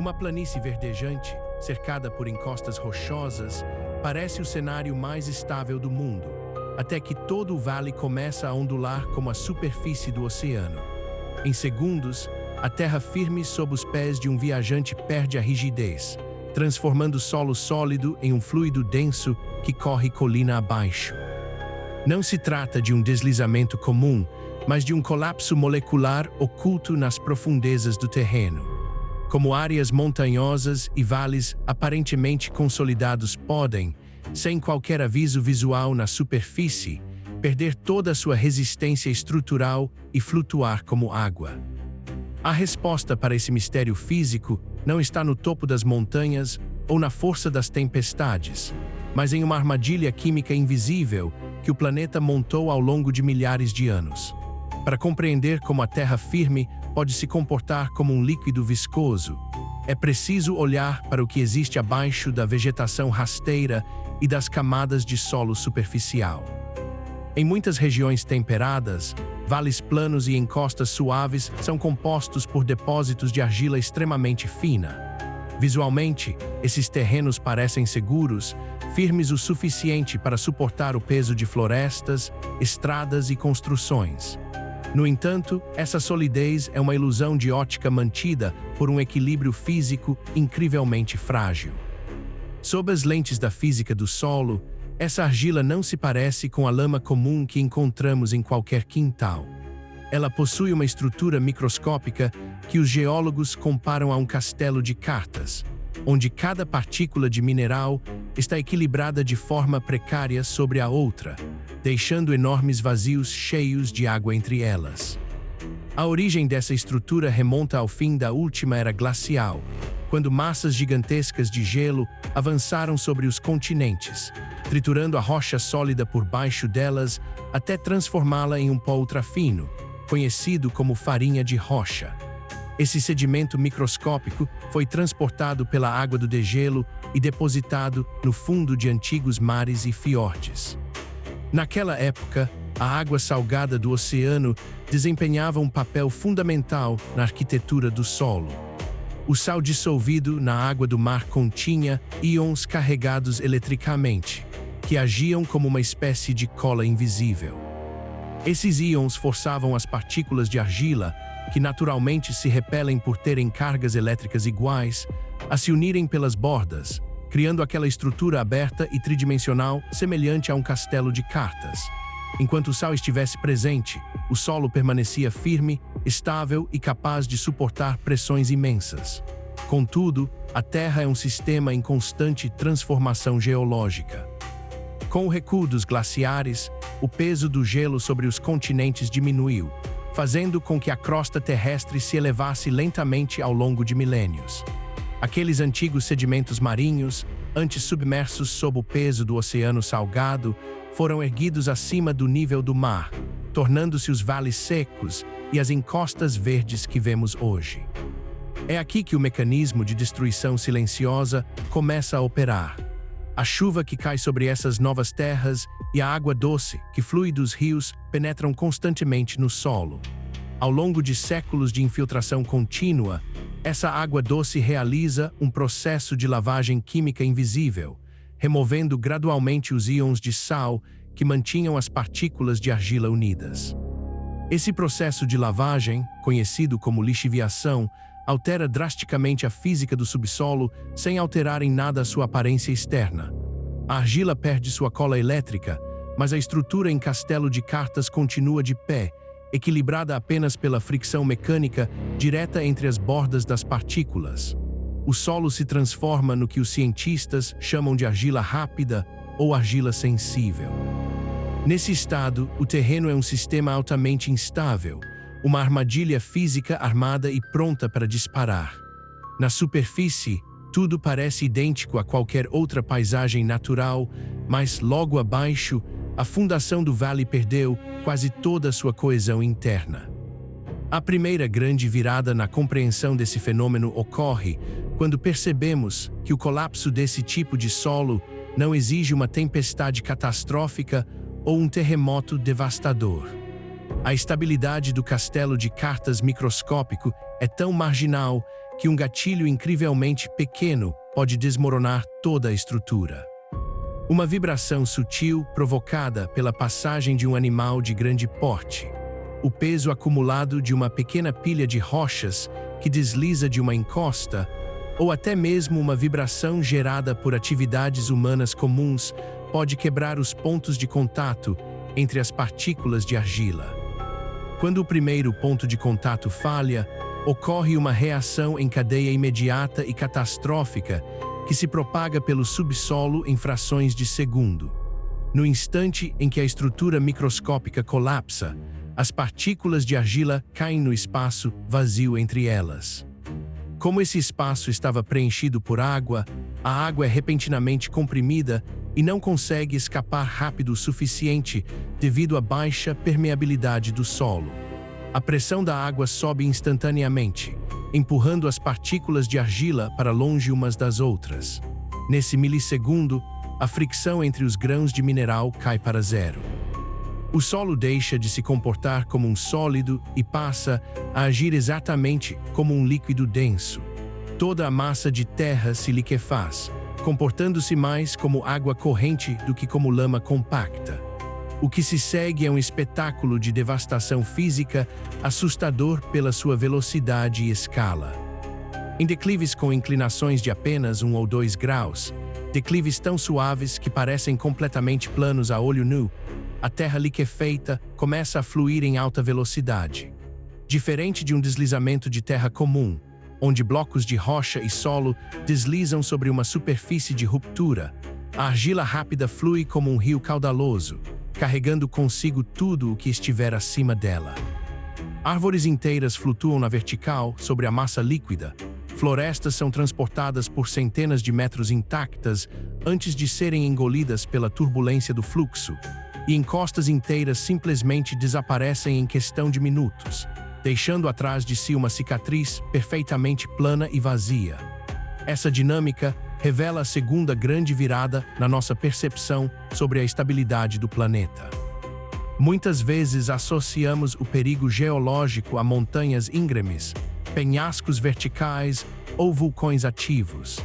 Uma planície verdejante, cercada por encostas rochosas, parece o cenário mais estável do mundo, até que todo o vale começa a ondular como a superfície do oceano. Em segundos, a terra firme sob os pés de um viajante perde a rigidez, transformando o solo sólido em um fluido denso que corre colina abaixo. Não se trata de um deslizamento comum, mas de um colapso molecular oculto nas profundezas do terreno. Como áreas montanhosas e vales aparentemente consolidados podem, sem qualquer aviso visual na superfície, perder toda a sua resistência estrutural e flutuar como água. A resposta para esse mistério físico não está no topo das montanhas ou na força das tempestades, mas em uma armadilha química invisível que o planeta montou ao longo de milhares de anos. Para compreender como a terra firme pode se comportar como um líquido viscoso, é preciso olhar para o que existe abaixo da vegetação rasteira e das camadas de solo superficial. Em muitas regiões temperadas, vales planos e encostas suaves são compostos por depósitos de argila extremamente fina. Visualmente, esses terrenos parecem seguros, firmes o suficiente para suportar o peso de florestas, estradas e construções. No entanto, essa solidez é uma ilusão de ótica mantida por um equilíbrio físico incrivelmente frágil. Sob as lentes da física do solo, essa argila não se parece com a lama comum que encontramos em qualquer quintal. Ela possui uma estrutura microscópica que os geólogos comparam a um castelo de cartas, onde cada partícula de mineral está equilibrada de forma precária sobre a outra, deixando enormes vazios cheios de água entre elas. A origem dessa estrutura remonta ao fim da última era glacial, quando massas gigantescas de gelo avançaram sobre os continentes, triturando a rocha sólida por baixo delas até transformá-la em um pó ultrafino, conhecido como farinha de rocha. Esse sedimento microscópico foi transportado pela água do degelo e depositado no fundo de antigos mares e fiordes. Naquela época, a água salgada do oceano desempenhava um papel fundamental na arquitetura do solo. O sal dissolvido na água do mar continha íons carregados eletricamente, que agiam como uma espécie de cola invisível. Esses íons forçavam as partículas de argila, que naturalmente se repelem por terem cargas elétricas iguais, a se unirem pelas bordas, criando aquela estrutura aberta e tridimensional semelhante a um castelo de cartas. Enquanto o sal estivesse presente, o solo permanecia firme, estável e capaz de suportar pressões imensas. Contudo, a Terra é um sistema em constante transformação geológica. Com o recuo dos glaciares, o peso do gelo sobre os continentes diminuiu, fazendo com que a crosta terrestre se elevasse lentamente ao longo de milênios. Aqueles antigos sedimentos marinhos, antes submersos sob o peso do oceano salgado, foram erguidos acima do nível do mar, tornando-se os vales secos e as encostas verdes que vemos hoje. É aqui que o mecanismo de destruição silenciosa começa a operar. A chuva que cai sobre essas novas terras e a água doce que flui dos rios penetram constantemente no solo. Ao longo de séculos de infiltração contínua, essa água doce realiza um processo de lavagem química invisível, removendo gradualmente os íons de sal que mantinham as partículas de argila unidas. Esse processo de lavagem, conhecido como lixiviação, altera drasticamente a física do subsolo sem alterar em nada a sua aparência externa. A argila perde sua cola elétrica, mas a estrutura em castelo de cartas continua de pé, equilibrada apenas pela fricção mecânica direta entre as bordas das partículas. O solo se transforma no que os cientistas chamam de argila rápida ou argila sensível. Nesse estado, o terreno é um sistema altamente instável, uma armadilha física armada e pronta para disparar. Na superfície, tudo parece idêntico a qualquer outra paisagem natural, mas logo abaixo, a fundação do vale perdeu quase toda a sua coesão interna. A primeira grande virada na compreensão desse fenômeno ocorre quando percebemos que o colapso desse tipo de solo não exige uma tempestade catastrófica ou um terremoto devastador. A estabilidade do castelo de cartas microscópico é tão marginal que um gatilho incrivelmente pequeno pode desmoronar toda a estrutura. Uma vibração sutil provocada pela passagem de um animal de grande porte. O peso acumulado de uma pequena pilha de rochas que desliza de uma encosta, ou até mesmo uma vibração gerada por atividades humanas comuns pode quebrar os pontos de contato entre as partículas de argila. Quando o primeiro ponto de contato falha, ocorre uma reação em cadeia imediata e catastrófica que se propaga pelo subsolo em frações de segundo. No instante em que a estrutura microscópica colapsa, as partículas de argila caem no espaço vazio entre elas. Como esse espaço estava preenchido por água, a água é repentinamente comprimida e não consegue escapar rápido o suficiente devido à baixa permeabilidade do solo. A pressão da água sobe instantaneamente, empurrando as partículas de argila para longe umas das outras. Nesse milissegundo, a fricção entre os grãos de mineral cai para zero. O solo deixa de se comportar como um sólido e passa a agir exatamente como um líquido denso. Toda a massa de terra se liquefaz, comportando-se mais como água corrente do que como lama compacta. O que se segue é um espetáculo de devastação física assustador pela sua velocidade e escala. Em declives com inclinações de apenas 1 ou 2 graus, declives tão suaves que parecem completamente planos a olho nu, a terra liquefeita começa a fluir em alta velocidade. Diferente de um deslizamento de terra comum, onde blocos de rocha e solo deslizam sobre uma superfície de ruptura, a argila rápida flui como um rio caudaloso, carregando consigo tudo o que estiver acima dela. Árvores inteiras flutuam na vertical sobre a massa líquida, florestas são transportadas por centenas de metros intactas antes de serem engolidas pela turbulência do fluxo, e encostas inteiras simplesmente desaparecem em questão de minutos, deixando atrás de si uma cicatriz perfeitamente plana e vazia. Essa dinâmica revela a segunda grande virada na nossa percepção sobre a estabilidade do planeta. Muitas vezes associamos o perigo geológico a montanhas íngremes, penhascos verticais ou vulcões ativos.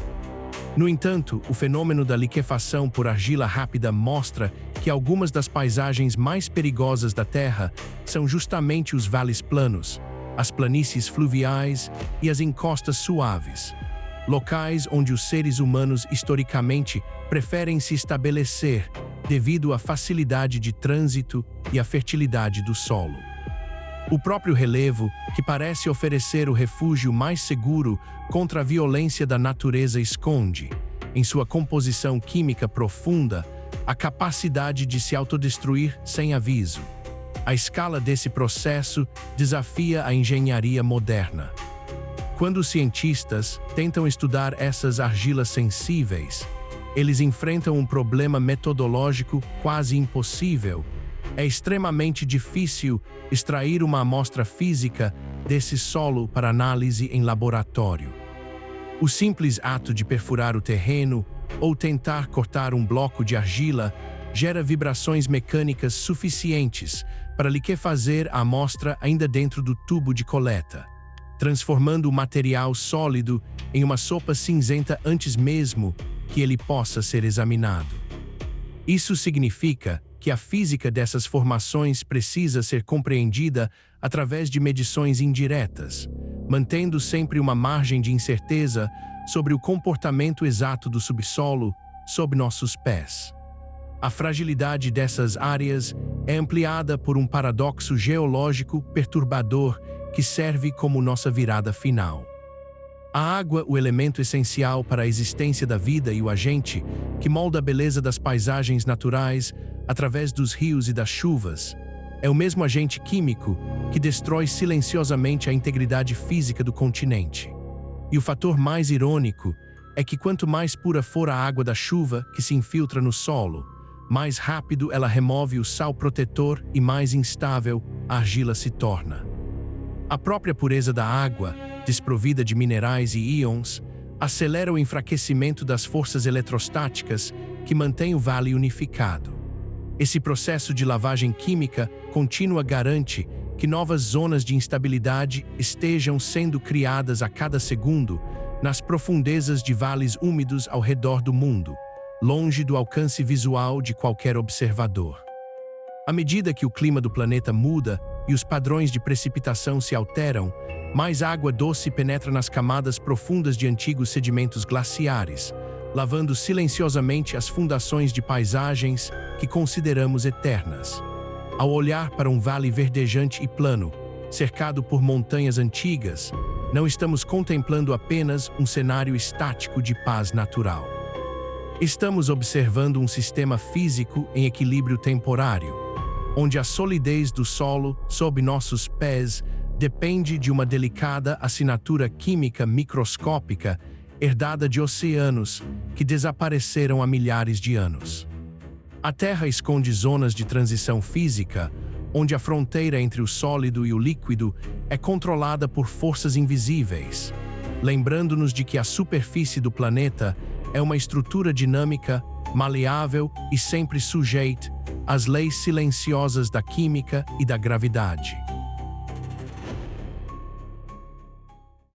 No entanto, o fenômeno da liquefação por argila rápida mostra que algumas das paisagens mais perigosas da Terra são justamente os vales planos, as planícies fluviais e as encostas suaves, locais onde os seres humanos historicamente preferem se estabelecer devido à facilidade de trânsito e à fertilidade do solo. O próprio relevo, que parece oferecer o refúgio mais seguro contra a violência da natureza, esconde, em sua composição química profunda, a capacidade de se autodestruir sem aviso. A escala desse processo desafia a engenharia moderna. Quando os cientistas tentam estudar essas argilas sensíveis, eles enfrentam um problema metodológico quase impossível. É extremamente difícil extrair uma amostra física desse solo para análise em laboratório. O simples ato de perfurar o terreno ou tentar cortar um bloco de argila gera vibrações mecânicas suficientes para liquefazer a amostra ainda dentro do tubo de coleta, transformando o material sólido em uma sopa cinzenta antes mesmo que ele possa ser examinado. Isso significa que a física dessas formações precisa ser compreendida através de medições indiretas, mantendo sempre uma margem de incerteza sobre o comportamento exato do subsolo sob nossos pés. A fragilidade dessas áreas é ampliada por um paradoxo geológico perturbador que serve como nossa virada final. A água, o elemento essencial para a existência da vida e o agente que molda a beleza das paisagens naturais através dos rios e das chuvas, é o mesmo agente químico que destrói silenciosamente a integridade física do continente. E o fator mais irônico é que quanto mais pura for a água da chuva que se infiltra no solo, mais rápido ela remove o sal protetor e mais instável a argila se torna. A própria pureza da água, desprovida de minerais e íons, acelera o enfraquecimento das forças eletrostáticas que mantêm o vale unificado. Esse processo de lavagem química contínua garante que novas zonas de instabilidade estejam sendo criadas a cada segundo nas profundezas de vales úmidos ao redor do mundo, longe do alcance visual de qualquer observador. À medida que o clima do planeta muda e os padrões de precipitação se alteram, mais água doce penetra nas camadas profundas de antigos sedimentos glaciares, lavando silenciosamente as fundações de paisagens que consideramos eternas. Ao olhar para um vale verdejante e plano, cercado por montanhas antigas, não estamos contemplando apenas um cenário estático de paz natural. Estamos observando um sistema físico em equilíbrio temporário, onde a solidez do solo sob nossos pés depende de uma delicada assinatura química microscópica herdada de oceanos que desapareceram há milhares de anos. A Terra esconde zonas de transição física, onde a fronteira entre o sólido e o líquido é controlada por forças invisíveis, lembrando-nos de que a superfície do planeta é uma estrutura dinâmica, maleável e sempre sujeita às leis silenciosas da química e da gravidade.